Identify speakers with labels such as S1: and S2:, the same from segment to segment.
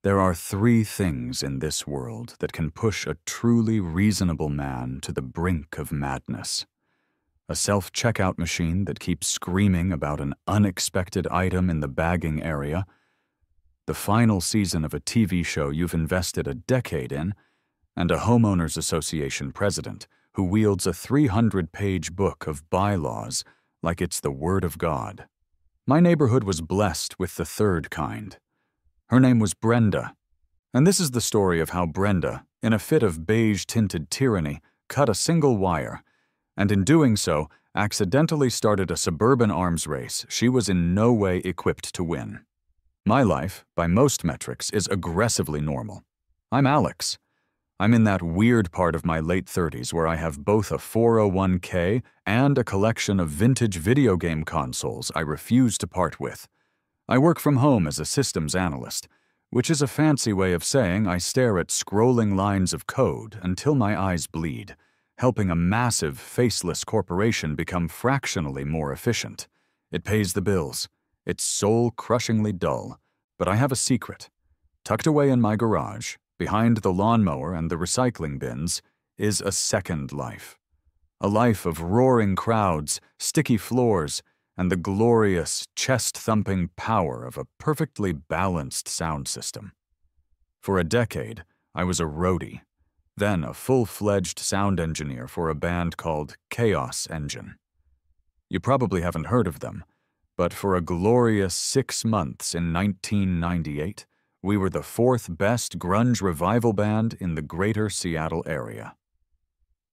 S1: There are three things in this world that can push a truly reasonable man to the brink of madness. A self-checkout machine that keeps screaming about an unexpected item in the bagging area, the final season of a TV show you've invested a decade in, and a homeowners association president who wields a 300-page book of bylaws like it's the word of God. My neighborhood was blessed with the third kind. Her name was Brenda, and this is the story of how Brenda, in a fit of beige-tinted tyranny, cut a single wire, and in doing so, accidentally started a suburban arms race she was in no way equipped to win. My life, by most metrics, is aggressively normal. I'm Alex. I'm in that weird part of my late 30s where I have both a 401k and a collection of vintage video game consoles I refuse to part with. I work from home as a systems analyst, which is a fancy way of saying I stare at scrolling lines of code until my eyes bleed, helping a massive, faceless corporation become fractionally more efficient. It pays the bills. It's soul-crushingly dull, but I have a secret. Tucked away in my garage, behind the lawnmower and the recycling bins, is a second life. A life of roaring crowds, sticky floors, and the glorious, chest-thumping power of a perfectly balanced sound system. For a decade, I was a roadie, then a full-fledged sound engineer for a band called Chaos Engine. You probably haven't heard of them, but for a glorious 6 months in 1998, we were the fourth best grunge revival band in the greater Seattle area.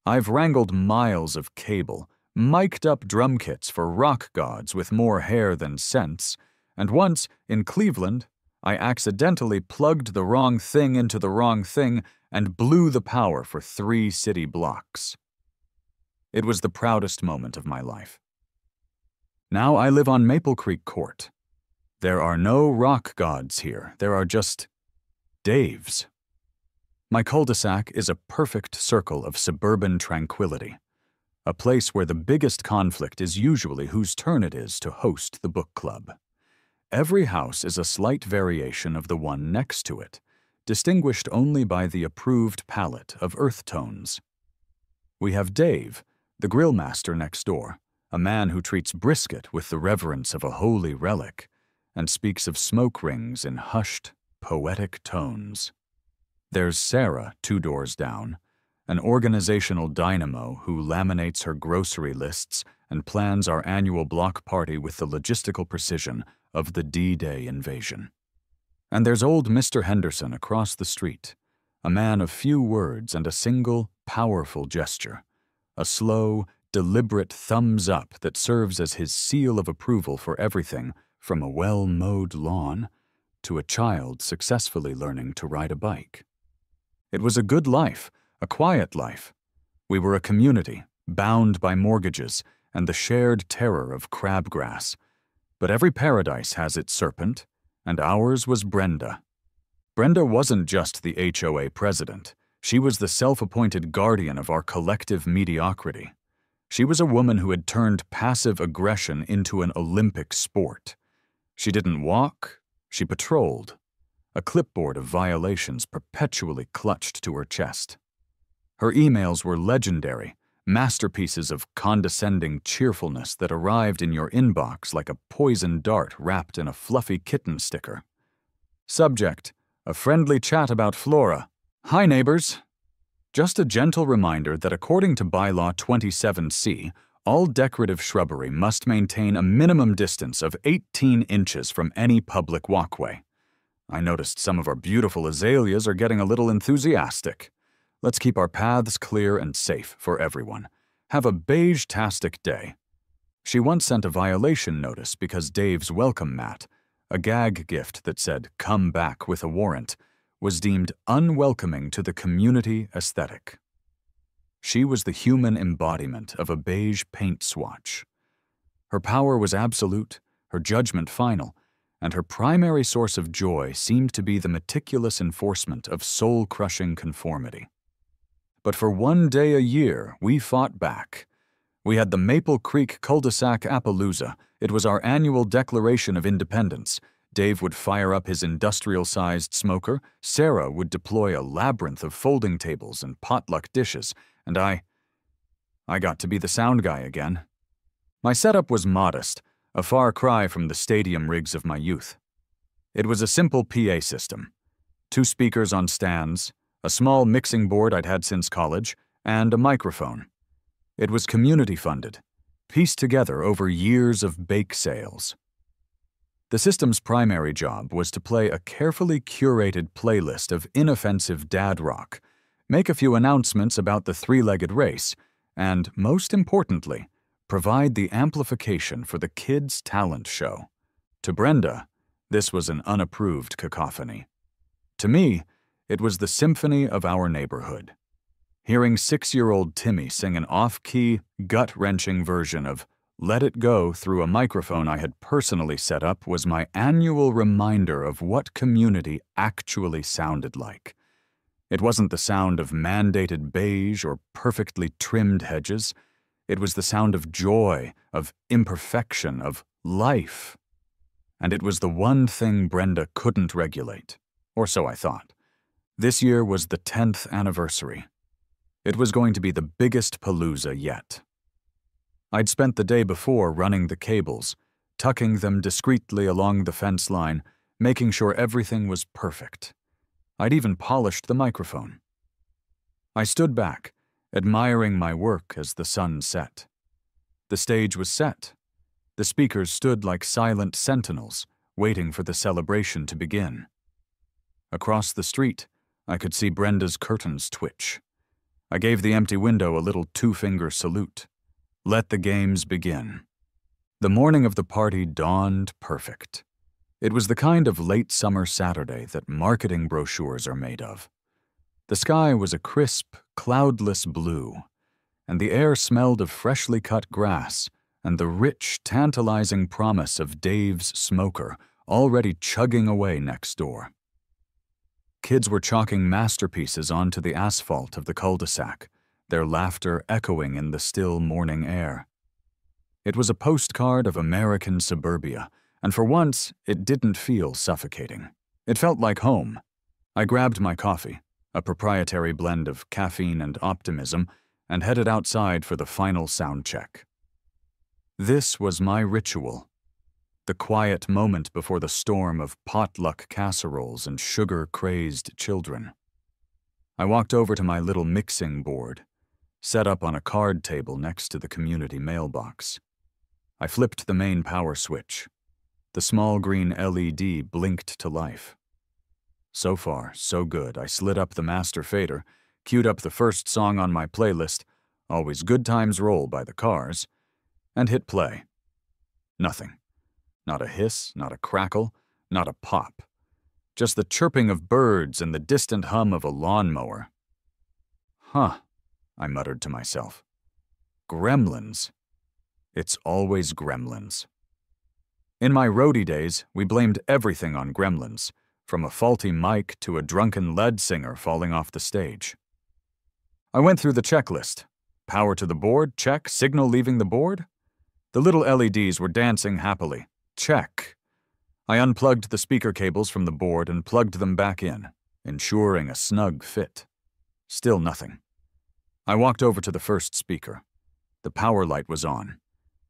S1: I've wrangled miles of cable, mic'd up drum kits for rock gods with more hair than sense, and once, in Cleveland, I accidentally plugged the wrong thing into the wrong thing and blew the power for 3 city blocks. It was the proudest moment of my life. Now I live on Maple Creek Court. There are no rock gods here, there are just Daves. My cul-de-sac is a perfect circle of suburban tranquility, a place where the biggest conflict is usually whose turn it is to host the book club. Every house is a slight variation of the one next to it, distinguished only by the approved palette of earth tones. We have Dave, the grill master next door, a man who treats brisket with the reverence of a holy relic, and speaks of smoke rings in hushed, poetic tones. There's Sarah, 2 doors down, an organizational dynamo who laminates her grocery lists and plans our annual block party with the logistical precision of the D-Day invasion. And there's old Mr. Henderson across the street, a man of few words and a single, powerful gesture, a slow, deliberate thumbs up that serves as his seal of approval for everything from a well-mowed lawn to a child successfully learning to ride a bike. It was a good life, a quiet life. We were a community, bound by mortgages and the shared terror of crabgrass. But every paradise has its serpent, and ours was Brenda. Brenda wasn't just the HOA president. She was the self-appointed guardian of our collective mediocrity. She was a woman who had turned passive aggression into an Olympic sport. She didn't walk, she patrolled, a clipboard of violations perpetually clutched to her chest. Her emails were legendary, masterpieces of condescending cheerfulness that arrived in your inbox like a poison dart wrapped in a fluffy kitten sticker. Subject: a friendly chat about Flora. Hi, neighbors. Just a gentle reminder that according to Bylaw 27C, all decorative shrubbery must maintain a minimum distance of 18 inches from any public walkway. I noticed some of our beautiful azaleas are getting a little enthusiastic. Let's keep our paths clear and safe for everyone. Have a beige-tastic day. She once sent a violation notice because Dave's welcome mat, a gag gift that said, "Come back with a warrant," was deemed unwelcoming to the community aesthetic. She was the human embodiment of a beige paint swatch. Her power was absolute, her judgment final, and her primary source of joy seemed to be the meticulous enforcement of soul-crushing conformity. But for 1 day a year, we fought back. We had the Maple Creek Cul-de-sac Appaloosa. It was our annual Declaration of Independence, Dave would fire up his industrial-sized smoker, Sarah would deploy a labyrinth of folding tables and potluck dishes, and I got to be the sound guy again. My setup was modest, a far cry from the stadium rigs of my youth. It was a simple PA system. 2 speakers on stands, a small mixing board I'd had since college, and a microphone. It was community-funded, pieced together over years of bake sales. The system's primary job was to play a carefully curated playlist of inoffensive dad rock, make a few announcements about the 3-legged race, and, most importantly, provide the amplification for the kids' talent show. To Brenda, this was an unapproved cacophony. To me, it was the symphony of our neighborhood. Hearing 6-year-old Timmy sing an off-key, gut-wrenching version of Let It Go through a microphone I had personally set up was my annual reminder of what community actually sounded like. It wasn't the sound of mandated beige or perfectly trimmed hedges. It was the sound of joy, of imperfection, of life. And it was the one thing Brenda couldn't regulate, or so I thought. This year was the 10th anniversary. It was going to be the biggest palooza yet. I'd spent the day before running the cables, tucking them discreetly along the fence line, making sure everything was perfect. I'd even polished the microphone. I stood back, admiring my work as the sun set. The stage was set. The speakers stood like silent sentinels, waiting for the celebration to begin. Across the street, I could see Brenda's curtains twitch. I gave the empty window a little 2-finger salute. Let the games begin. The morning of the party dawned perfect. It was the kind of late summer Saturday that marketing brochures are made of. The sky was a crisp, cloudless blue, and the air smelled of freshly cut grass and the rich, tantalizing promise of Dave's smoker already chugging away next door. Kids were chalking masterpieces onto the asphalt of the cul-de-sac, their laughter echoing in the still morning air. It was a postcard of American suburbia, and for once, it didn't feel suffocating. It felt like home. I grabbed my coffee, a proprietary blend of caffeine and optimism, and headed outside for the final sound check. This was my ritual. The quiet moment before the storm of potluck casseroles and sugar-crazed children. I walked over to my little mixing board, set up on a card table next to the community mailbox. I flipped the main power switch. The small green LED blinked to life. So far, so good. I slid up the master fader, queued up the first song on my playlist, Always Good Times Roll by the Cars, and hit play. Nothing. Not a hiss, not a crackle, not a pop. Just the chirping of birds and the distant hum of a lawnmower. Huh, I muttered to myself. Gremlins. It's always gremlins. In my roadie days, we blamed everything on gremlins, from a faulty mic to a drunken lead singer falling off the stage. I went through the checklist. Power to the board, check. Signal leaving the board? The little LEDs were dancing happily. Check. I unplugged the speaker cables from the board and plugged them back in, ensuring a snug fit. Still nothing. I walked over to the first speaker. The power light was on.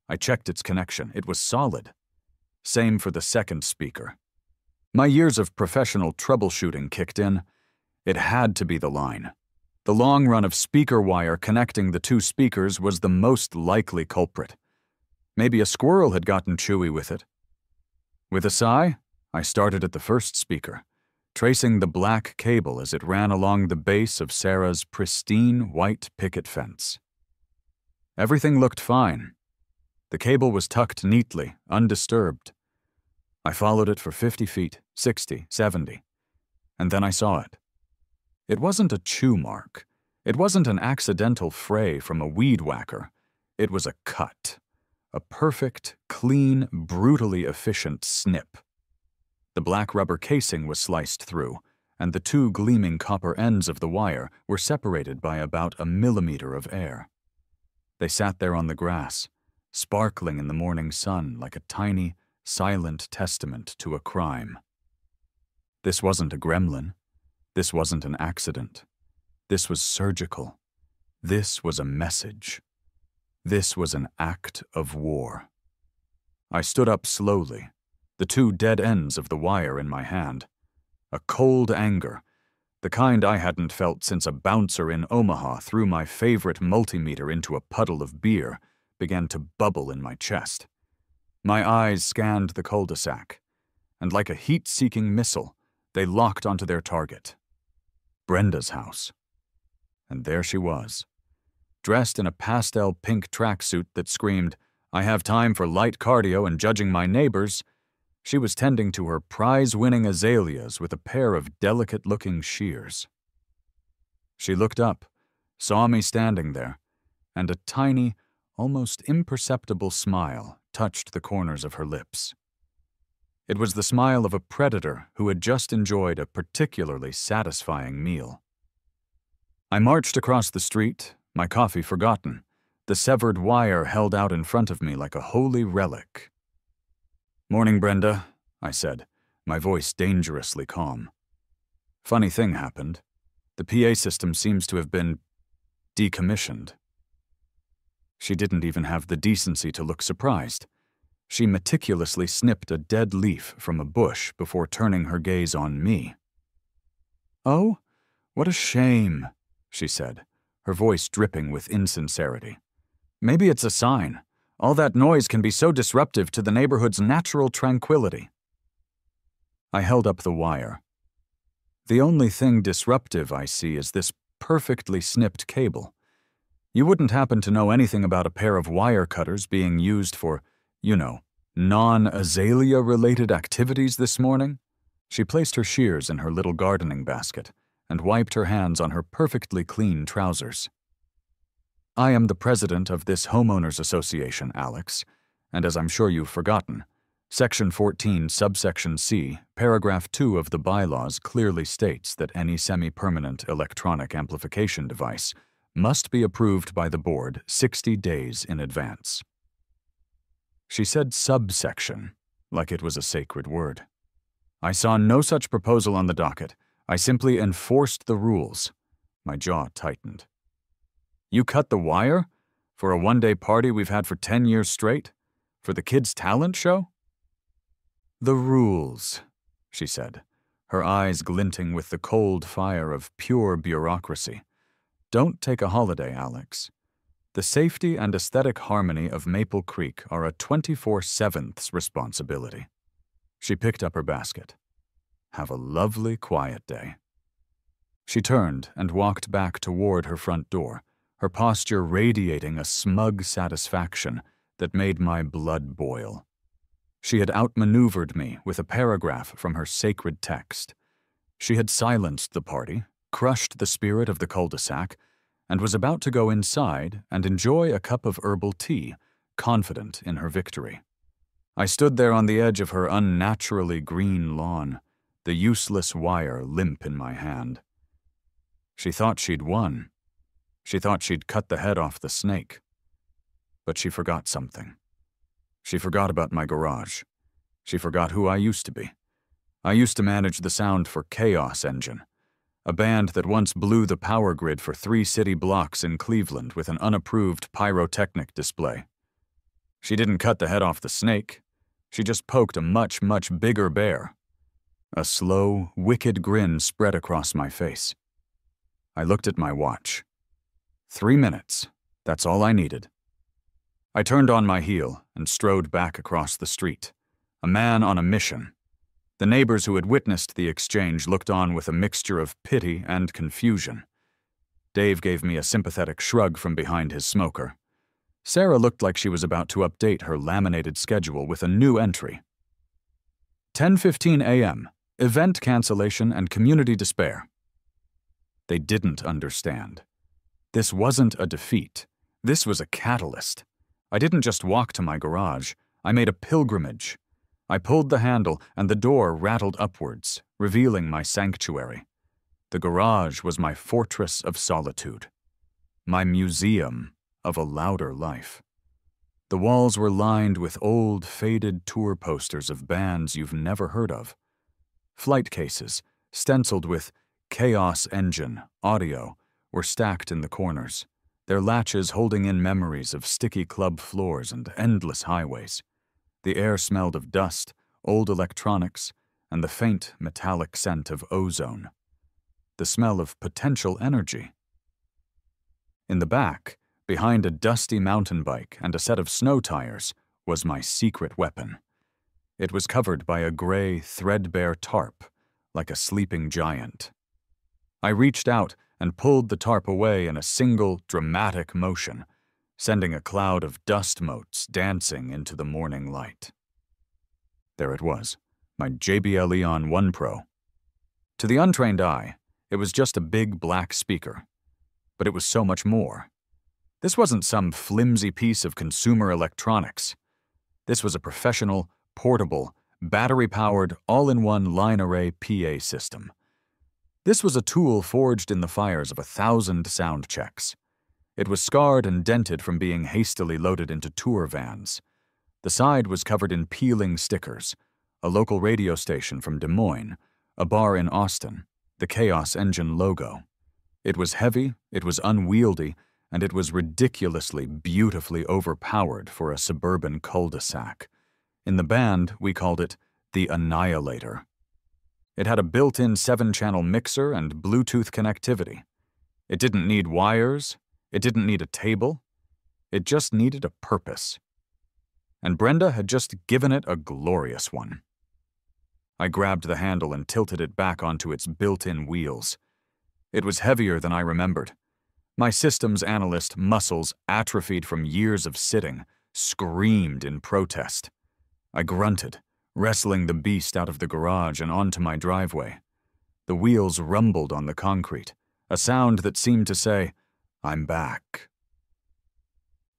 S1: I checked its connection. It was solid. Same for the second speaker. My years of professional troubleshooting kicked in. It had to be the line. The long run of speaker wire connecting the 2 speakers was the most likely culprit. Maybe a squirrel had gotten chewy with it. With a sigh, I started at the first speaker, tracing the black cable as it ran along the base of Sarah's pristine white picket fence. Everything looked fine. The cable was tucked neatly, undisturbed. I followed it for 50 feet, 60, 70, and then I saw it. It wasn't a chew mark. It wasn't an accidental fray from a weed whacker. It was a cut. A perfect, clean, brutally efficient snip. The black rubber casing was sliced through, and the 2 gleaming copper ends of the wire were separated by about a millimeter of air. They sat there on the grass, sparkling in the morning sun like a tiny, silent testament to a crime. This wasn't a gremlin. This wasn't an accident. This was surgical. This was a message. This was an act of war. I stood up slowly, the two dead ends of the wire in my hand. A cold anger, the kind I hadn't felt since a bouncer in Omaha threw my favorite multimeter into a puddle of beer, began to bubble in my chest. My eyes scanned the cul-de-sac, and like a heat-seeking missile, they locked onto their target. Brenda's house. And there she was, dressed in a pastel pink tracksuit that screamed, "I have time for light cardio and judging my neighbors." She was tending to her prize-winning azaleas with a pair of delicate-looking shears. She looked up, saw me standing there, and a tiny, almost imperceptible smile touched the corners of her lips. It was the smile of a predator who had just enjoyed a particularly satisfying meal. I marched across the street, my coffee forgotten, the severed wire held out in front of me like a holy relic. "Morning, Brenda," I said, my voice dangerously calm. "Funny thing happened. The PA system seems to have been decommissioned." She didn't even have the decency to look surprised. She meticulously snipped a dead leaf from a bush before turning her gaze on me. "Oh, what a shame," she said, her voice dripping with insincerity. "Maybe it's a sign. All that noise can be so disruptive to the neighborhood's natural tranquility." I held up the wire. "The only thing disruptive I see is this perfectly snipped cable. You wouldn't happen to know anything about a pair of wire cutters being used for, non-azalea-related activities this morning?" She placed her shears in her little gardening basket and wiped her hands on her perfectly clean trousers. "I am the president of this homeowners association, Alex, and as I'm sure you've forgotten, Section 14, subsection C, paragraph 2 of the bylaws clearly states that any semi-permanent electronic amplification device must be approved by the board 60 days in advance." She said subsection, like it was a sacred word. I saw no such proposal on the docket. I simply enforced the rules. My jaw tightened. "You cut the wire? For a one-day party we've had for 10 years straight? For the kids' talent show?" "The rules," she said, her eyes glinting with the cold fire of pure bureaucracy. "Don't take a holiday, Alex. The safety and aesthetic harmony of Maple Creek are a 24/7's responsibility." She picked up her basket. "Have a lovely, quiet day." She turned and walked back toward her front door, her posture radiating a smug satisfaction that made my blood boil. She had outmaneuvered me with a paragraph from her sacred text. She had silenced the party, crushed the spirit of the cul-de-sac, and was about to go inside and enjoy a cup of herbal tea, confident in her victory. I stood there on the edge of her unnaturally green lawn, the useless wire limp in my hand. She thought she'd won. She thought she'd cut the head off the snake. But she forgot something. She forgot about my garage. She forgot who I used to be. I used to manage the sound for Chaos Engine, a band that once blew the power grid for 3 city blocks in Cleveland with an unapproved pyrotechnic display. She didn't cut the head off the snake. She just poked a much, much bigger bear. A slow, wicked grin spread across my face. I looked at my watch. 3 minutes. That's all I needed. I turned on my heel and strode back across the street, a man on a mission. The neighbors who had witnessed the exchange looked on with a mixture of pity and confusion. Dave gave me a sympathetic shrug from behind his smoker. Sarah looked like she was about to update her laminated schedule with a new entry. 10:15 a.m., event cancellation and community despair. They didn't understand. This wasn't a defeat. This was a catalyst. I didn't just walk to my garage. I made a pilgrimage. I pulled the handle, and the door rattled upwards, revealing my sanctuary. The garage was my fortress of solitude, my museum of a louder life. The walls were lined with old, faded tour posters of bands you've never heard of. Flight cases, stenciled with Chaos Engine audio, were stacked in the corners, their latches holding in memories of sticky club floors and endless highways. The air smelled of dust, old electronics, and the faint metallic scent of ozone. The smell of potential energy. In the back, behind a dusty mountain bike and a set of snow tires, was my secret weapon. It was covered by a gray, threadbare tarp, like a sleeping giant. I reached out and pulled the tarp away in a single, dramatic motion, sending a cloud of dust motes dancing into the morning light. There it was, my JBL Eon 1 Pro. To the untrained eye, it was just a big black speaker. But it was so much more. This wasn't some flimsy piece of consumer electronics. This was a professional, portable, battery-powered, all-in-one line-array PA system. This was a tool forged in the fires of 1,000 sound checks. It was scarred and dented from being hastily loaded into tour vans. The side was covered in peeling stickers, a local radio station from Des Moines, a bar in Austin, the Chaos Engine logo. It was heavy, it was unwieldy, and it was ridiculously, beautifully overpowered for a suburban cul-de-sac. In the band, we called it the Annihilator. It had a built-in 7-channel mixer and Bluetooth connectivity. It didn't need wires, it didn't need a table, it just needed a purpose. And Brenda had just given it a glorious one. I grabbed the handle and tilted it back onto its built-in wheels. It was heavier than I remembered. My systems analyst muscles, atrophied from years of sitting, screamed in protest. I grunted, wrestling the beast out of the garage and onto my driveway. The wheels rumbled on the concrete, a sound that seemed to say, "I'm back."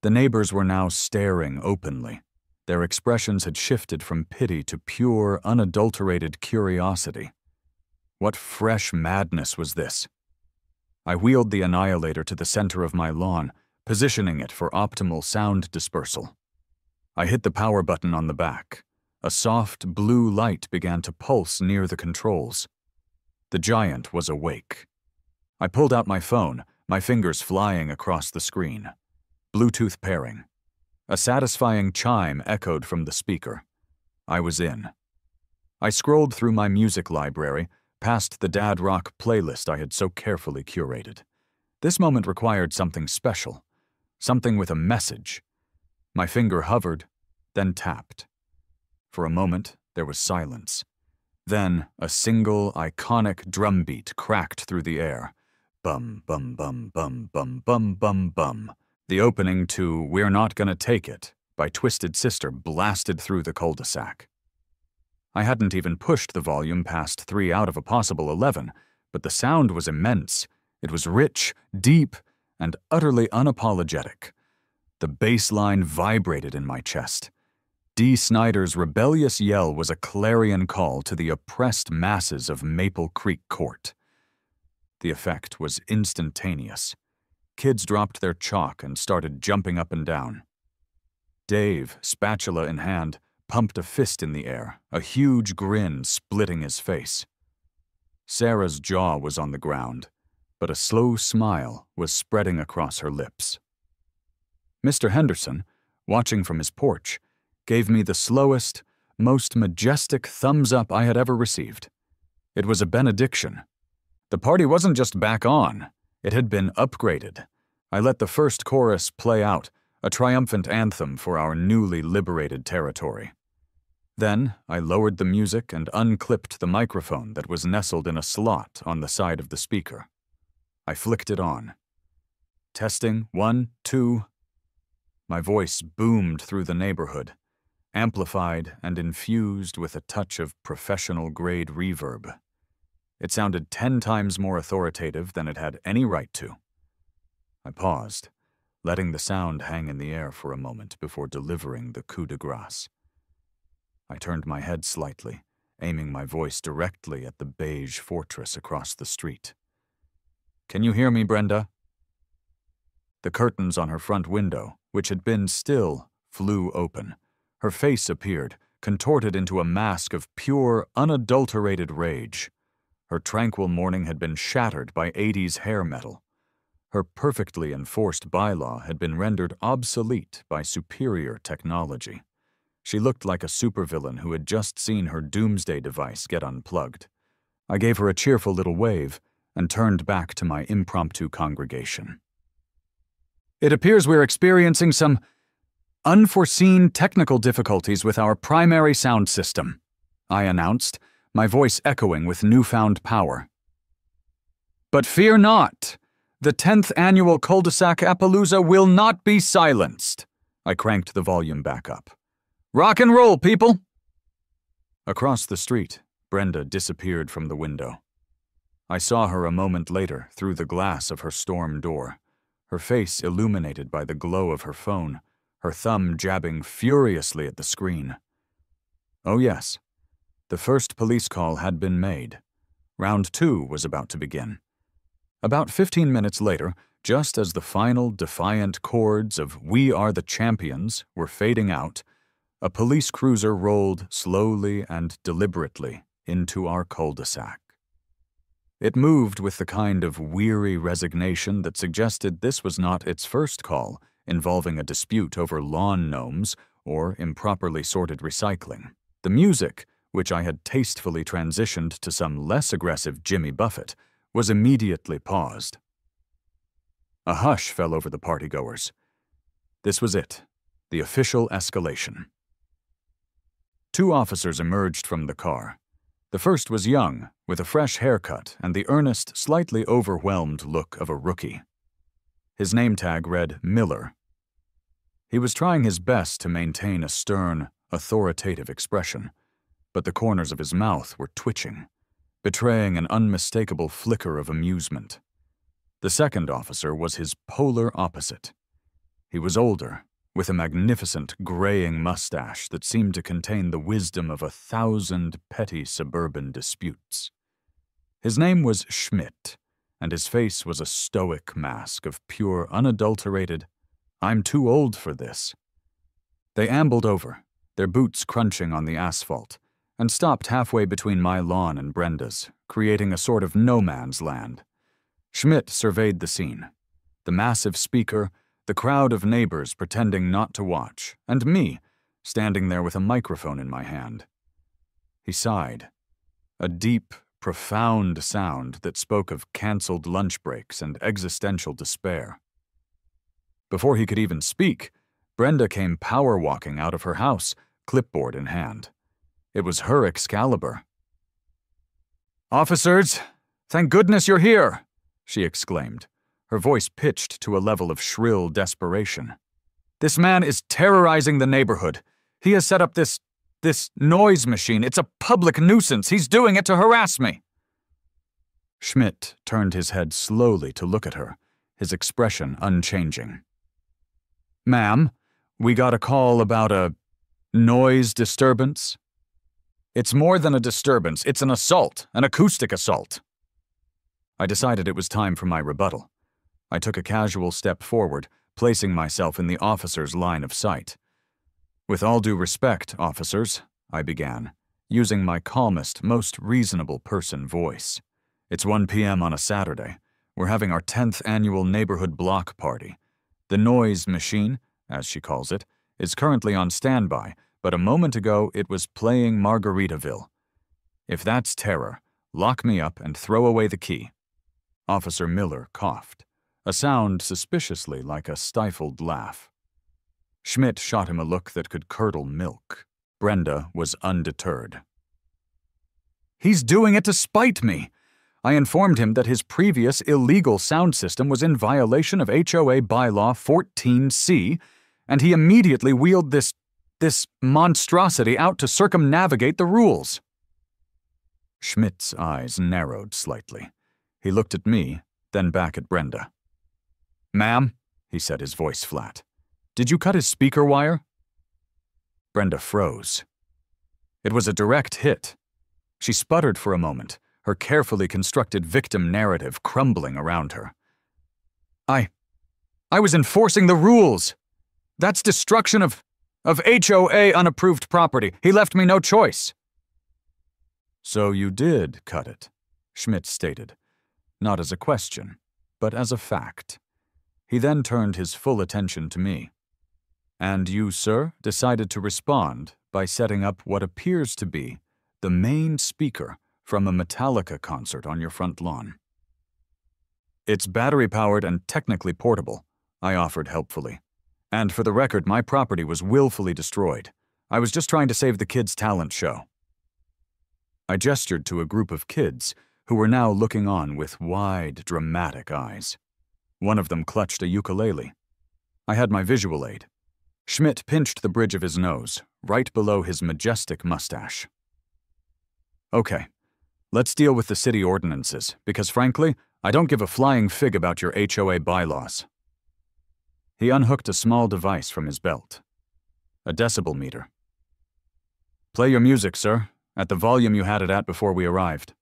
S1: The neighbors were now staring openly. Their expressions had shifted from pity to pure, unadulterated curiosity. What fresh madness was this? I wheeled the Annihilator to the center of my lawn, positioning it for optimal sound dispersal. I hit the power button on the back. A soft, blue light began to pulse near the controls. The giant was awake. I pulled out my phone, my fingers flying across the screen. Bluetooth pairing. A satisfying chime echoed from the speaker. I was in. I scrolled through my music library, past the dad rock playlist I had so carefully curated. This moment required something special, something with a message. My finger hovered, then tapped. For a moment, there was silence. Then, a single, iconic drum beat cracked through the air. Bum, bum, bum, bum, bum, bum, bum, bum. The opening to We're Not Gonna Take It by Twisted Sister blasted through the cul-de-sac. I hadn't even pushed the volume past 3 out of a possible 11, but the sound was immense. It was rich, deep, and utterly unapologetic. The bass line vibrated in my chest. Dee Snider's rebellious yell was a clarion call to the oppressed masses of Maple Creek Court. The effect was instantaneous. Kids dropped their chalk and started jumping up and down. Dave, spatula in hand, pumped a fist in the air, a huge grin splitting his face. Sarah's jaw was on the ground, but a slow smile was spreading across her lips. Mr. Henderson, watching from his porch, gave me the slowest, most majestic thumbs up I had ever received. It was a benediction. The party wasn't just back on, it had been upgraded. I let the first chorus play out, a triumphant anthem for our newly liberated territory. Then I lowered the music and unclipped the microphone that was nestled in a slot on the side of the speaker. I flicked it on. Testing, 1, 2. My voice boomed through the neighborhood, amplified and infused with a touch of professional-grade reverb. It sounded 10 times more authoritative than it had any right to. I paused, letting the sound hang in the air for a moment before delivering the coup de grace. I turned my head slightly, aiming my voice directly at the beige fortress across the street. "Can you hear me, Brenda?" The curtains on her front window, which had been still flew open. Her face appeared, contorted into a mask of pure, unadulterated rage. Her tranquil morning had been shattered by 80s hair metal. Her perfectly enforced bylaw had been rendered obsolete by superior technology. She looked like a supervillain who had just seen her doomsday device get unplugged. I gave her a cheerful little wave and turned back to my impromptu congregation. It appears we're experiencing some unforeseen technical difficulties with our primary sound system, I announced, my voice echoing with newfound power. But fear not! The 10th annual cul-de-sac Appaloosa will not be silenced. I cranked the volume back up. Rock and roll, people! Across the street, Brenda disappeared from the window. I saw her a moment later through the glass of her storm door, her face illuminated by the glow of her phone, her thumb jabbing furiously at the screen. Oh yes, the first police call had been made. Round 2 was about to begin. About 15 minutes later, just as the final defiant chords of "We Are the Champions" were fading out, a police cruiser rolled slowly and deliberately into our cul-de-sac. It moved with the kind of weary resignation that suggested this was not its first call involving a dispute over lawn gnomes or improperly sorted recycling. The music, which I had tastefully transitioned to some less aggressive Jimmy Buffett, was immediately paused. A hush fell over the partygoers. This was it, the official escalation. 2 officers emerged from the car. The first was young, with a fresh haircut and the earnest, slightly overwhelmed look of a rookie. His name tag read Miller. He was trying his best to maintain a stern, authoritative expression, but the corners of his mouth were twitching, betraying an unmistakable flicker of amusement. The second officer was his polar opposite. He was older, with a magnificent graying mustache that seemed to contain the wisdom of 1,000 petty suburban disputes. His name was Schmidt, and his face was a stoic mask of pure, unadulterated, "I'm too old for this." They ambled over, their boots crunching on the asphalt, and stopped halfway between my lawn and Brenda's, creating a sort of no-man's land. Schmidt surveyed the scene. The massive speaker, the crowd of neighbors pretending not to watch, and me, standing there with a microphone in my hand. He sighed, a deep, profound sound that spoke of canceled lunch breaks and existential despair. Before he could even speak, Brenda came power-walking out of her house, clipboard in hand. It was her Excalibur. "Officers, thank goodness you're here!" she exclaimed, her voice pitched to a level of shrill desperation. "This man is terrorizing the neighborhood. He has set up this noise machine. It's a public nuisance. He's doing it to harass me." Schmidt turned his head slowly to look at her, his expression unchanging. "Ma'am, we got a call about a noise disturbance." "It's more than a disturbance. It's an assault, an acoustic assault." I decided it was time for my rebuttal. I took a casual step forward, placing myself in the officer's line of sight. "With all due respect, officers," I began, using my calmest, most reasonable person voice. "It's 1 p.m. on a Saturday. We're having our 10th annual neighborhood block party. The noise machine, as she calls it, is currently on standby, but a moment ago it was playing Margaritaville. If that's terror, lock me up and throw away the key." Officer Miller coughed, a sound suspiciously like a stifled laugh. Schmidt shot him a look that could curdle milk. Brenda was undeterred. "He's doing it to spite me. I informed him that his previous illegal sound system was in violation of HOA bylaw 14C, and he immediately wheeled this monstrosity out to circumnavigate the rules." Schmidt's eyes narrowed slightly. He looked at me, then back at Brenda. "Ma'am," he said, his voice flat, "did you cut his speaker wire?" Brenda froze. It was a direct hit. She sputtered for a moment, her carefully constructed victim narrative crumbling around her. I was enforcing the rules. That's destruction of Of HOA unapproved property. He left me no choice. So you did cut it, Schmidt stated, not as a question, but as a fact. He then turned his full attention to me. And you, sir, decided to respond by setting up what appears to be the main speaker from a Metallica concert on your front lawn. It's battery-powered and technically portable, I offered helpfully. And for the record, my property was willfully destroyed. I was just trying to save the kids' talent show. I gestured to a group of kids who were now looking on with wide, dramatic eyes. One of them clutched a ukulele. I had my visual aid. Schmidt pinched the bridge of his nose, right below his majestic mustache. Okay, let's deal with the city ordinances, because frankly, I don't give a flying fig about your HOA bylaws. He unhooked a small device from his belt. A decibel meter. Play your music, sir, at the volume you had it at before we arrived.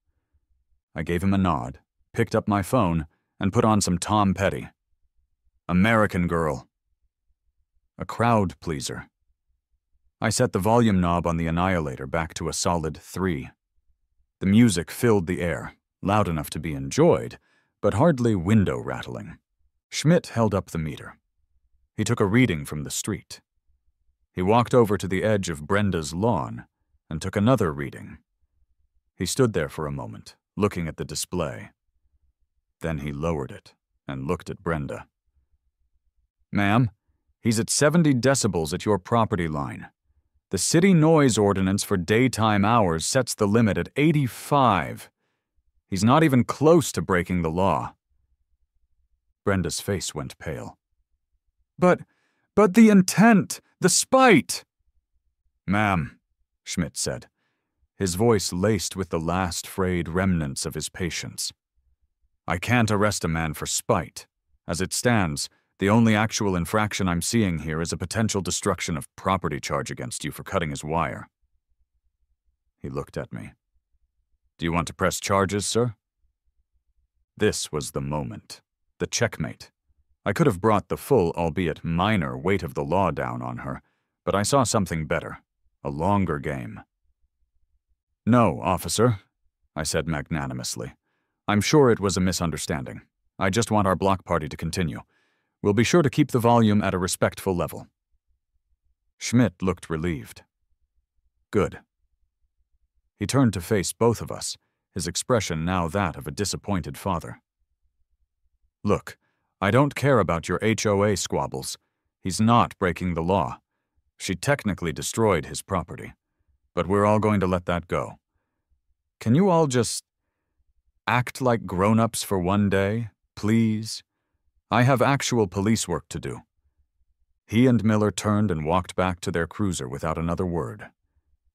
S1: I gave him a nod, picked up my phone, and put on some Tom Petty. American Girl. A crowd pleaser. I set the volume knob on the annihilator back to a solid 3. The music filled the air, loud enough to be enjoyed, but hardly window-rattling. Schmidt held up the meter. He took a reading from the street. He walked over to the edge of Brenda's lawn and took another reading. He stood there for a moment, looking at the display. Then he lowered it and looked at Brenda. Ma'am, he's at 70 decibels at your property line. The city noise ordinance for daytime hours sets the limit at 85. He's not even close to breaking the law. Brenda's face went pale. But the intent, the spite! Ma'am, Schmidt said, his voice laced with the last frayed remnants of his patience. I can't arrest a man for spite. As it stands, the only actual infraction I'm seeing here is a potential destruction of property charge against you for cutting his wire. He looked at me. Do you want to press charges, sir? This was the moment, the checkmate. I could have brought the full, albeit minor, weight of the law down on her, but I saw something better, a longer game. No, officer, I said magnanimously. I'm sure it was a misunderstanding. I just want our block party to continue. We'll be sure to keep the volume at a respectful level. Schmidt looked relieved. Good. He turned to face both of us, his expression now that of a disappointed father. Look, I don't care about your HOA squabbles. He's not breaking the law. She technically destroyed his property, but we're all going to let that go. Can you all just act like grown-ups for one day, please? I have actual police work to do. He and Miller turned and walked back to their cruiser without another word.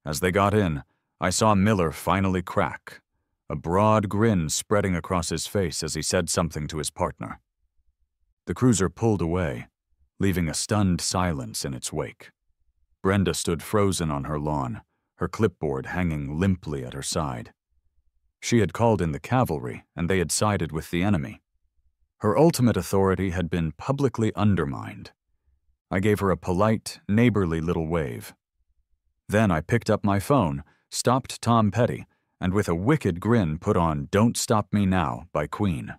S1: As they got in, I saw Miller finally crack, a broad grin spreading across his face as he said something to his partner. The cruiser pulled away, leaving a stunned silence in its wake. Brenda stood frozen on her lawn, her clipboard hanging limply at her side. She had called in the cavalry, and they had sided with the enemy. Her ultimate authority had been publicly undermined. I gave her a polite, neighborly little wave. Then I picked up my phone, stopped Tom Petty, and with a wicked grin put on Don't Stop Me Now by Queen.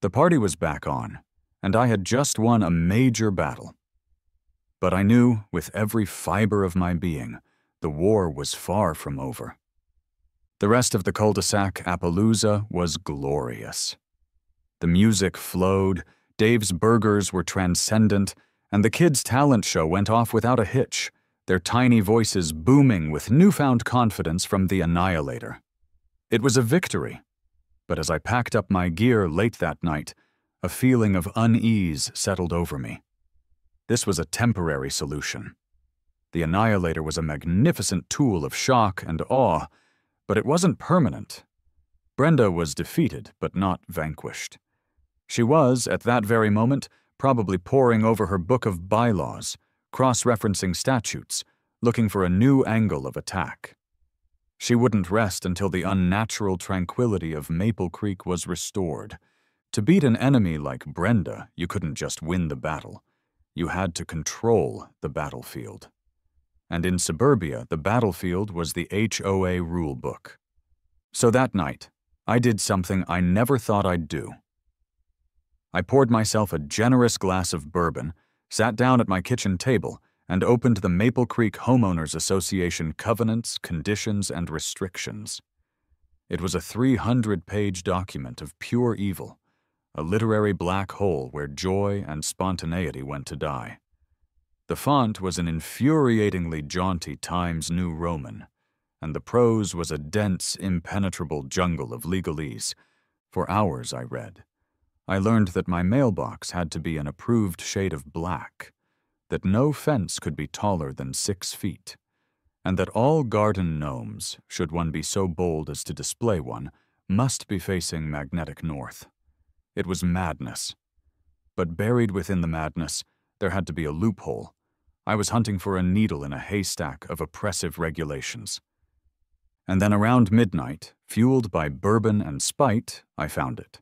S1: The party was back on, and I had just won a major battle. But I knew, with every fiber of my being, the war was far from over. The rest of the cul-de-sac Appaloosa was glorious. The music flowed, Dave's burgers were transcendent, and the kids' talent show went off without a hitch, their tiny voices booming with newfound confidence from the annihilator. It was a victory, but as I packed up my gear late that night, a feeling of unease settled over me. This was a temporary solution. The annihilator was a magnificent tool of shock and awe, but it wasn't permanent. Brenda was defeated, but not vanquished. She was, at that very moment, probably poring over her book of bylaws, cross-referencing statutes, looking for a new angle of attack. She wouldn't rest until the unnatural tranquility of Maple Creek was restored. To beat an enemy like Brenda, you couldn't just win the battle. you had to control the battlefield. And in suburbia, the battlefield was the HOA rulebook. So that night, I did something I never thought I'd do. I poured myself a generous glass of bourbon, sat down at my kitchen table, and opened the Maple Creek Homeowners Association Covenants, Conditions, and Restrictions. It was a 300-page document of pure evil, a literary black hole where joy and spontaneity went to die. The font was an infuriatingly jaunty Times New Roman, and the prose was a dense, impenetrable jungle of legalese. For hours I read. I learned that my mailbox had to be an approved shade of black, that no fence could be taller than 6 feet, and that all garden gnomes, should one be so bold as to display one, must be facing magnetic north. It was madness. But buried within the madness, there had to be a loophole. I was hunting for a needle in a haystack of oppressive regulations. And then around midnight, fueled by bourbon and spite, I found it.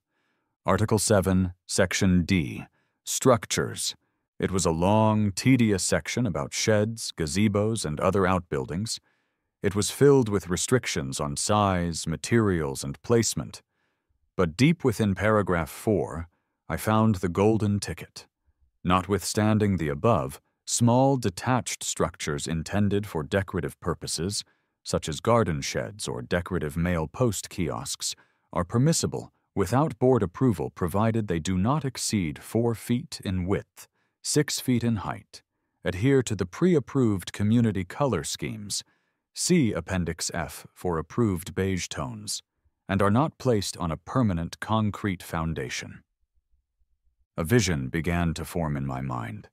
S1: Article 7, Section D, Structures. It was a long, tedious section about sheds, gazebos, and other outbuildings. It was filled with restrictions on size, materials, and placement. But deep within paragraph 4, I found the golden ticket. Notwithstanding the above, small detached structures intended for decorative purposes, such as garden sheds or decorative mail post kiosks, are permissible without board approval provided they do not exceed 4 feet in width, 6 feet in height, adhere to the pre-approved community color schemes, see Appendix F for approved beige tones, and are not placed on a permanent concrete foundation. A vision began to form in my mind.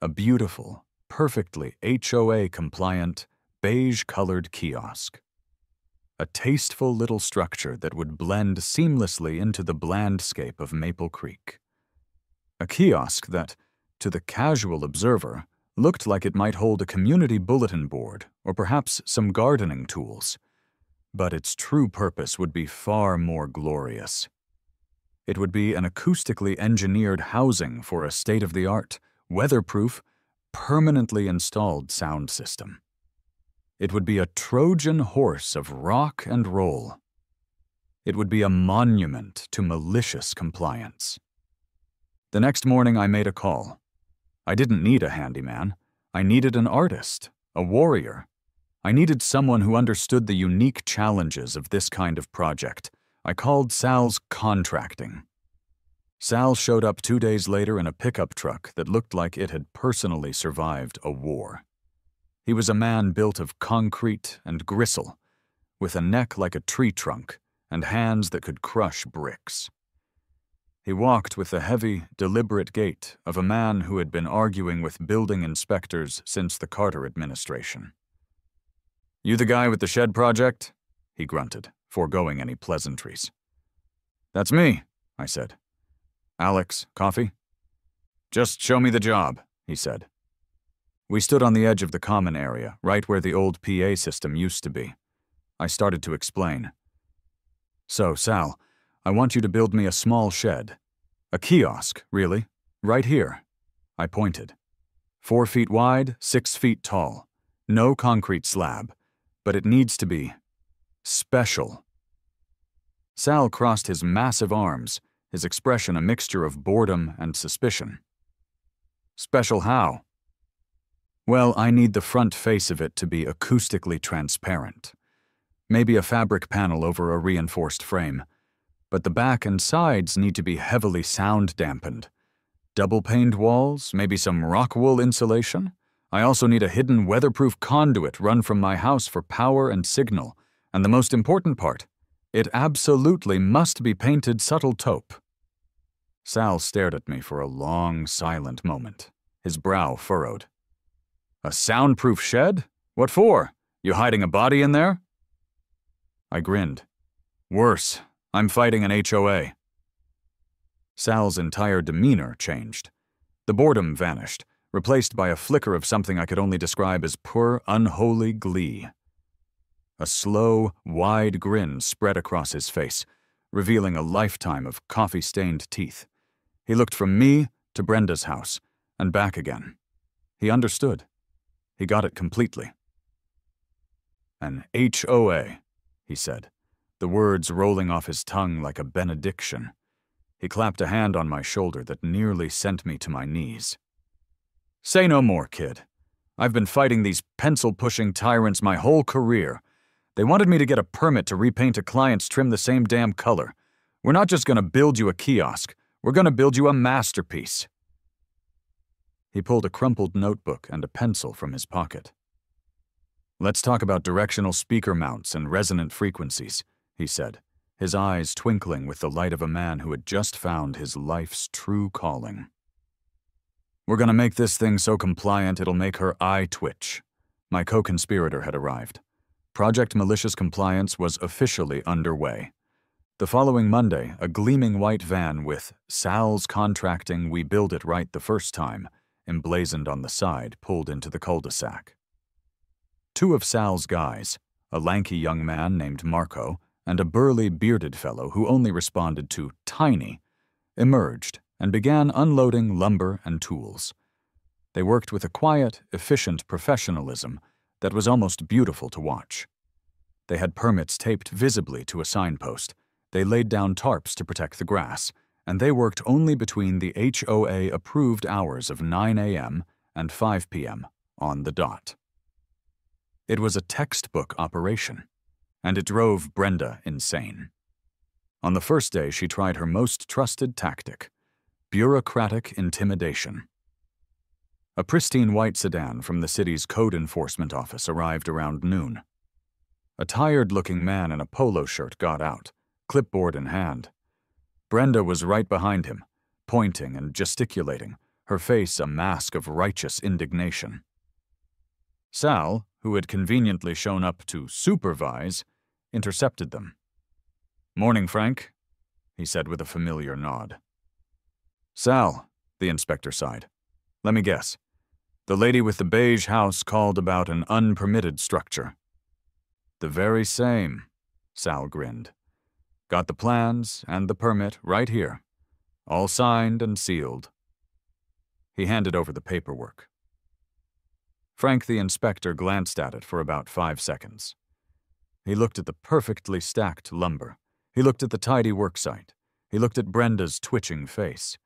S1: A beautiful, perfectly HOA-compliant, beige-colored kiosk. A tasteful little structure that would blend seamlessly into the blandscape of Maple Creek. A kiosk that, to the casual observer, looked like it might hold a community bulletin board or perhaps some gardening tools. But its true purpose would be far more glorious. It would be an acoustically engineered housing for a state-of-the-art, weatherproof, permanently installed sound system. It would be a Trojan horse of rock and roll. It would be a monument to malicious compliance. The next morning I made a call. I didn't need a handyman. I needed an artist, a warrior. I needed someone who understood the unique challenges of this kind of project. I called Sal's Contracting. Sal showed up 2 days later in a pickup truck that looked like it had personally survived a war. He was a man built of concrete and gristle, with a neck like a tree trunk and hands that could crush bricks. He walked with the heavy, deliberate gait of a man who had been arguing with building inspectors since the Carter administration. "You the guy with the shed project?" he grunted, foregoing any pleasantries. "That's me," I said. "Alex, coffee?" "Just show me the job," he said. We stood on the edge of the common area, right where the old PA system used to be. I started to explain. "So, Sal, I want you to build me a small shed. A kiosk, really. Right here." I pointed. 4 feet wide, 6 feet tall. No concrete slab. But it needs to be special. Sal crossed his massive arms, his expression a mixture of boredom and suspicion. "Special how?" "Well, I need the front face of it to be acoustically transparent. Maybe a fabric panel over a reinforced frame. But the back and sides need to be heavily sound-dampened. Double-paned walls, maybe some rock wool insulation. I also need a hidden weatherproof conduit run from my house for power and signal. And the most important part, it absolutely must be painted subtle taupe." Sal stared at me for a long, silent moment, his brow furrowed. "A soundproof shed? What for? You hiding a body in there?" I grinned. "Worse, I'm fighting an HOA." Sal's entire demeanor changed. The boredom vanished, replaced by a flicker of something I could only describe as pure, unholy glee. A slow, wide grin spread across his face, revealing a lifetime of coffee-stained teeth. He looked from me to Brenda's house, and back again. He understood. He got it completely. "An HOA," he said, the words rolling off his tongue like a benediction. He clapped a hand on my shoulder that nearly sent me to my knees. "Say no more, kid. I've been fighting these pencil-pushing tyrants my whole career. They wanted me to get a permit to repaint a client's trim the same damn color. We're not just going to build you a kiosk. We're going to build you a masterpiece." He pulled a crumpled notebook and a pencil from his pocket. "Let's talk about directional speaker mounts and resonant frequencies," he said, his eyes twinkling with the light of a man who had just found his life's true calling. "We're going to make this thing so compliant it'll make her eye twitch." My co-conspirator had arrived. Project Malicious Compliance was officially underway. The following Monday, a gleaming white van with "Sal's Contracting, we build it right the first time" emblazoned on the side pulled into the cul-de-sac. Two of Sal's guys, a lanky young man named Marco and a burly, bearded fellow who only responded to "Tiny," emerged and began unloading lumber and tools. They worked with a quiet, efficient professionalism that was almost beautiful to watch. They had permits taped visibly to a signpost, they laid down tarps to protect the grass, and they worked only between the HOA-approved hours of 9 a.m. and 5 p.m. on the dot. It was a textbook operation, and it drove Brenda insane. On the first day, she tried her most trusted tactic: bureaucratic intimidation. A pristine white sedan from the city's code enforcement office arrived around noon. A tired-looking man in a polo shirt got out, clipboard in hand. Brenda was right behind him, pointing and gesticulating, her face a mask of righteous indignation. Sal, who had conveniently shown up to supervise, intercepted them. "Morning, Frank," he said with a familiar nod. "Sal," the inspector sighed. "Let me guess. The lady with the beige house called about an unpermitted structure." "The very same," Sal grinned. "Got the plans and the permit right here. All signed and sealed." He handed over the paperwork. Frank the inspector glanced at it for about 5 seconds. He looked at the perfectly stacked lumber. He looked at the tidy worksite. He looked at Brenda's twitching face.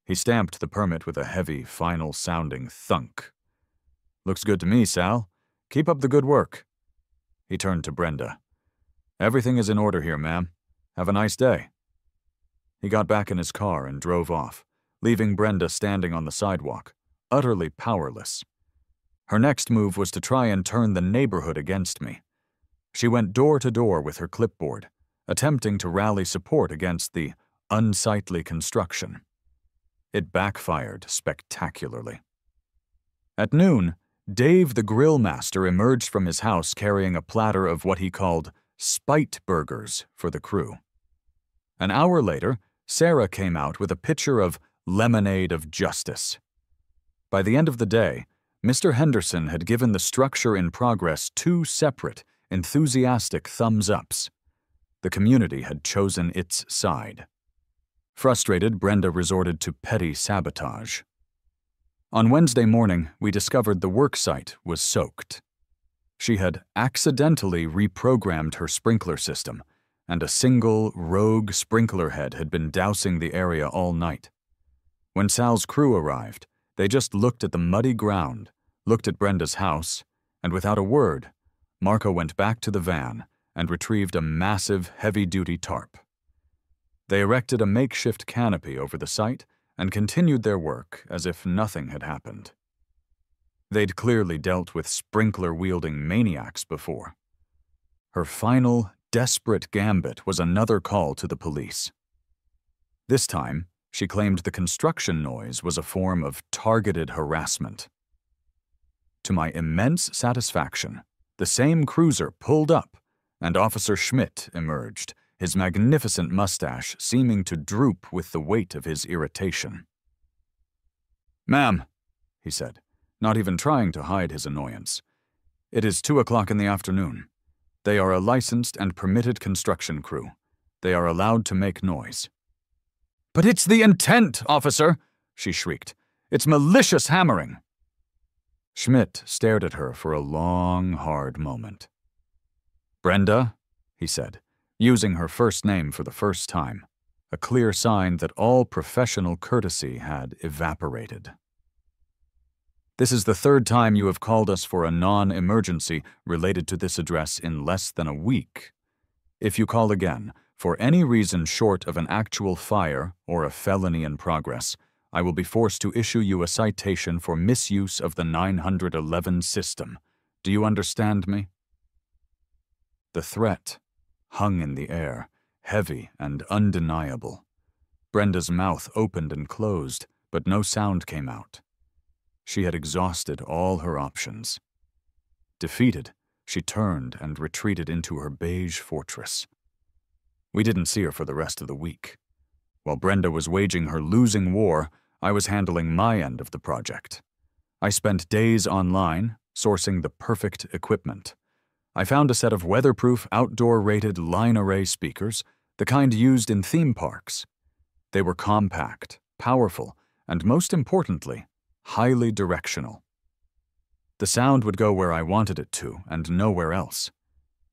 S1: He stamped the permit with a heavy, final-sounding thunk. "Looks good to me, Sal. Keep up the good work." He turned to Brenda. "Everything is in order here, ma'am. Have a nice day." He got back in his car and drove off, leaving Brenda standing on the sidewalk, utterly powerless. Her next move was to try and turn the neighborhood against me. She went door to door with her clipboard, attempting to rally support against the unsightly construction. It backfired spectacularly. At noon, Dave the grill master emerged from his house carrying a platter of what he called spite burgers for the crew. An hour later, Sarah came out with a pitcher of lemonade of justice. By the end of the day, Mr. Henderson had given the structure in progress 2 separate, enthusiastic thumbs-ups. The community had chosen its side. Frustrated, Brenda resorted to petty sabotage. On Wednesday morning, we discovered the worksite was soaked. She had accidentally reprogrammed her sprinkler system, and a single, rogue sprinkler head had been dousing the area all night. When Sal's crew arrived, they just looked at the muddy ground, looked at Brenda's house, and without a word, Marco went back to the van and retrieved a massive, heavy-duty tarp. They erected a makeshift canopy over the site and continued their work as if nothing had happened. They'd clearly dealt with sprinkler-wielding maniacs before. Her final, desperate gambit was another call to the police. This time, she claimed the construction noise was a form of targeted harassment. To my immense satisfaction, the same cruiser pulled up, and Officer Schmidt emerged, his magnificent mustache seeming to droop with the weight of his irritation. "Ma'am," he said, not even trying to hide his annoyance, "it is 2:00 in the afternoon. They are a licensed and permitted construction crew. They are allowed to make noise." "But it's the intent, officer!" she shrieked. It's malicious hammering." Schmidt stared at her for a long, hard moment. "Brenda," he said, using her first name for the first time, a clear sign that all professional courtesy had evaporated. "This is the third time you have called us for a non-emergency related to this address in less than a week. If you call again, for any reason short of an actual fire or a felony in progress, I will be forced to issue you a citation for misuse of the 911 system. Do you understand me?" The threat hung in the air, heavy and undeniable. Brenda's mouth opened and closed, but no sound came out. She had exhausted all her options. Defeated, she turned and retreated into her beige fortress. We didn't see her for the rest of the week. While Brenda was waging her losing war, I was handling my end of the project. I spent days online, sourcing the perfect equipment. I found a set of weatherproof, outdoor-rated line array speakers, the kind used in theme parks. They were compact, powerful, and most importantly, highly directional. The sound would go where I wanted it to, and nowhere else.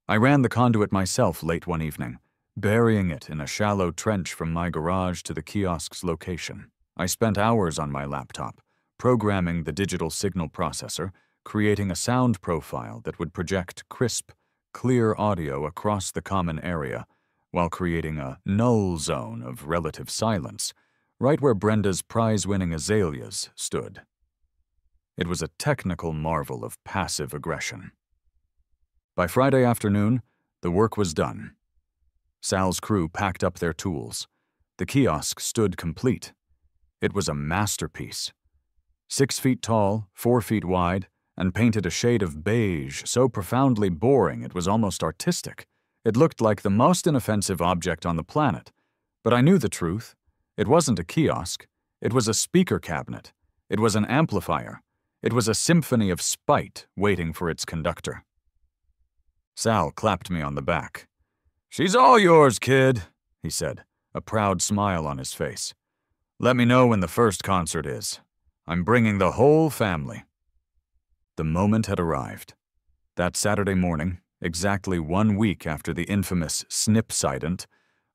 S1: I ran the conduit myself late one evening, burying it in a shallow trench from my garage to the kiosk's location. I spent hours on my laptop, programming the digital signal processor, creating a sound profile that would project crisp, clear audio across the common area, while creating a null zone of relative silence, right where Brenda's prize-winning azaleas stood. It was a technical marvel of passive aggression. By Friday afternoon, the work was done. Sal's crew packed up their tools. The kiosk stood complete. It was a masterpiece. 6 feet tall, 4 feet wide, and painted a shade of beige so profoundly boring it was almost artistic. It looked like the most inoffensive object on the planet. But I knew the truth. It wasn't a kiosk. It was a speaker cabinet. It was an amplifier. It was a symphony of spite waiting for its conductor. Sal clapped me on the back. "She's all yours, kid," he said, a proud smile on his face. "Let me know when the first concert is. I'm bringing the whole family." The moment had arrived. That Saturday morning, exactly 1 week after the infamous snipsident,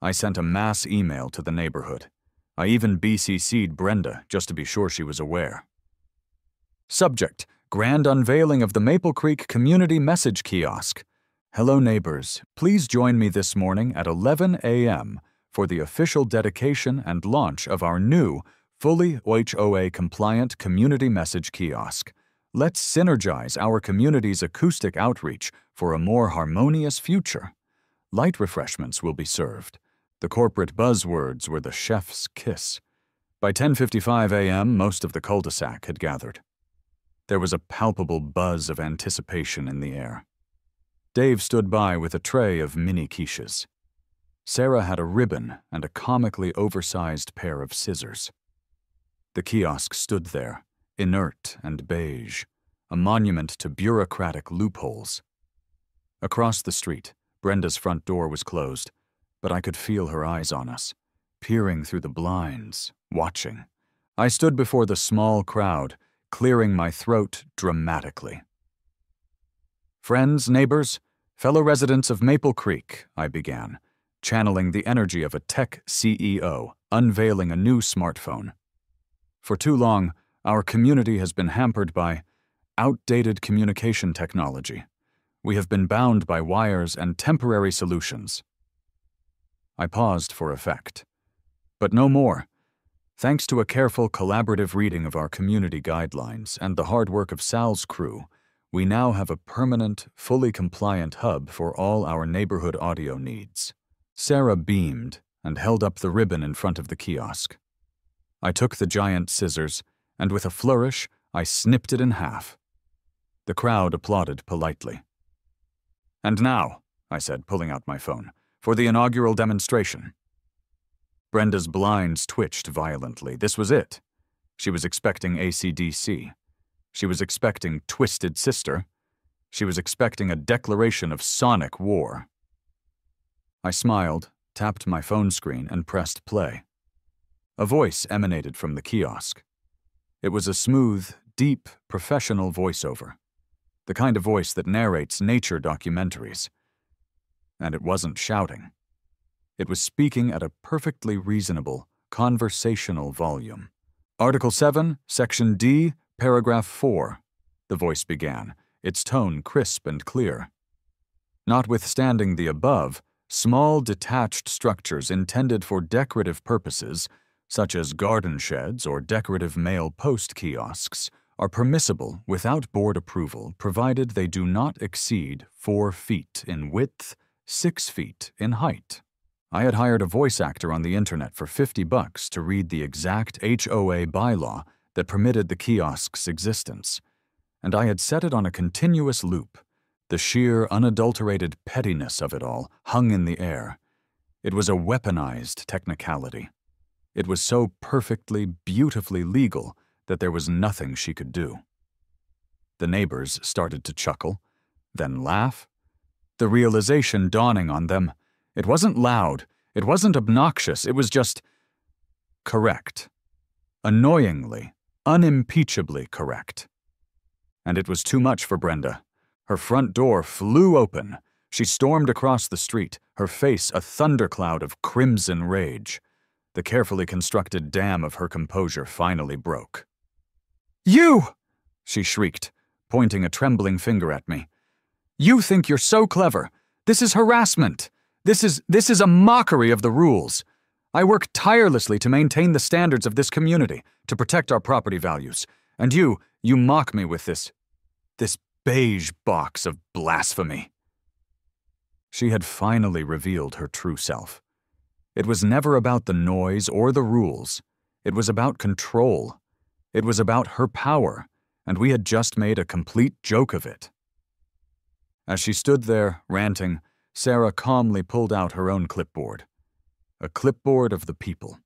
S1: I sent a mass email to the neighborhood. I even BCC'd Brenda just to be sure she was aware. Subject: Grand unveiling of the Maple Creek Community Message Kiosk. Hello neighbors, please join me this morning at 11 a.m. for the official dedication and launch of our new, fully HOA-compliant community message kiosk. Let's synergize our community's acoustic outreach for a more harmonious future. Light refreshments will be served. The corporate buzzwords were the chef's kiss. By 10:55 a.m., most of the cul-de-sac had gathered. There was a palpable buzz of anticipation in the air. Dave stood by with a tray of mini quiches. Sarah had a ribbon and a comically oversized pair of scissors. The kiosk stood there, inert and beige, a monument to bureaucratic loopholes. Across the street, Brenda's front door was closed, but I could feel her eyes on us, peering through the blinds, watching. I stood before the small crowd, clearing my throat dramatically. "Friends, neighbors, fellow residents of Maple Creek," I began, channeling the energy of a tech CEO unveiling a new smartphone. For too long, our community has been hampered by outdated communication technology. We have been bound by wires and temporary solutions. I paused for effect. But no more. Thanks to a careful collaborative reading of our community guidelines and the hard work of Sal's crew, we now have a permanent, fully compliant hub for all our neighborhood audio needs. Sarah beamed and held up the ribbon in front of the kiosk. I took the giant scissors, and with a flourish, I snipped it in half. The crowd applauded politely. "And now," I said, pulling out my phone, "for the inaugural demonstration." Brenda's blinds twitched violently. This was it. She was expecting AC/DC. She was expecting Twisted Sister. She was expecting a declaration of sonic war. I smiled, tapped my phone screen, and pressed play. A voice emanated from the kiosk. It was a smooth, deep, professional voiceover, the kind of voice that narrates nature documentaries. And it wasn't shouting. It was speaking at a perfectly reasonable, conversational volume. Article 7, Section D, Paragraph 4, the voice began, its tone crisp and clear. Notwithstanding the above, small detached structures intended for decorative purposes, such as garden sheds or decorative mail post kiosks, are permissible without board approval provided they do not exceed 4 feet in width, 6 feet in height. I had hired a voice actor on the internet for $50 to read the exact HOA bylaw that permitted the kiosk's existence, and I had set it on a continuous loop. The sheer, unadulterated pettiness of it all hung in the air. It was a weaponized technicality. It was so perfectly, beautifully legal that there was nothing she could do. The neighbors started to chuckle, then laugh, the realization dawning on them. It wasn't loud, it wasn't obnoxious, it was just correct. Annoyingly, unimpeachably correct. And it was too much for Brenda. Her front door flew open. She stormed across the street, her face a thundercloud of crimson rage. The carefully constructed dam of her composure finally broke. "You!" she shrieked, pointing a trembling finger at me. "You think you're so clever. This is harassment. This is a mockery of the rules. I work tirelessly to maintain the standards of this community, to protect our property values. And you mock me with this beige box of blasphemy." She had finally revealed her true self. It was never about the noise or the rules. It was about control. It was about her power, and we had just made a complete joke of it. As she stood there, ranting, Sarah calmly pulled out her own clipboard. A clipboard of the people.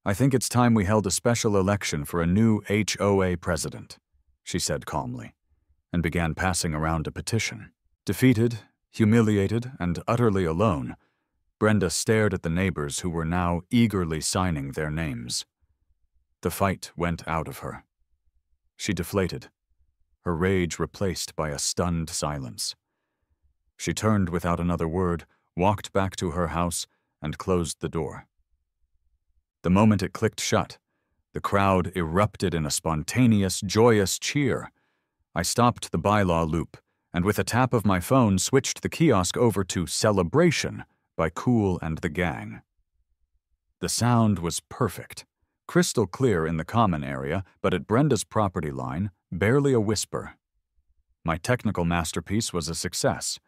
S1: "I think it's time we held a special election for a new HOA president," she said calmly, and began passing around a petition. Defeated, humiliated, and utterly alone, Brenda stared at the neighbors who were now eagerly signing their names. The fight went out of her. She deflated, her rage replaced by a stunned silence. She turned without another word, walked back to her house, and closed the door. The moment it clicked shut, the crowd erupted in a spontaneous, joyous cheer. I stopped the bylaw loop, and with a tap of my phone switched the kiosk over to Celebration by Kool and the Gang. The sound was perfect, crystal clear in the common area, but at Brenda's property line, barely a whisper. My technical masterpiece was a success.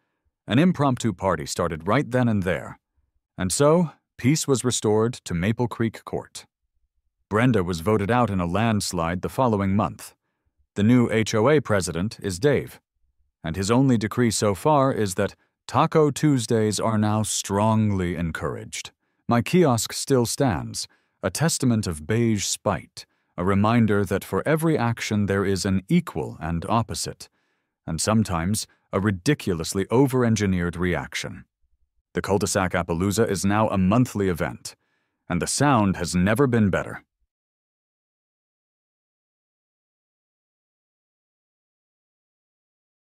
S1: An impromptu party started right then and there. And so, peace was restored to Maple Creek Court. Brenda was voted out in a landslide the following month. The new HOA president is Dave, and his only decree so far is that Taco Tuesdays are now strongly encouraged. My kiosk still stands, a testament of beige spite, a reminder that for every action there is an equal and opposite, and sometimes a ridiculously over-engineered reaction. The Cul-de-sac Appaloosa is now a monthly event, and the sound has never been better.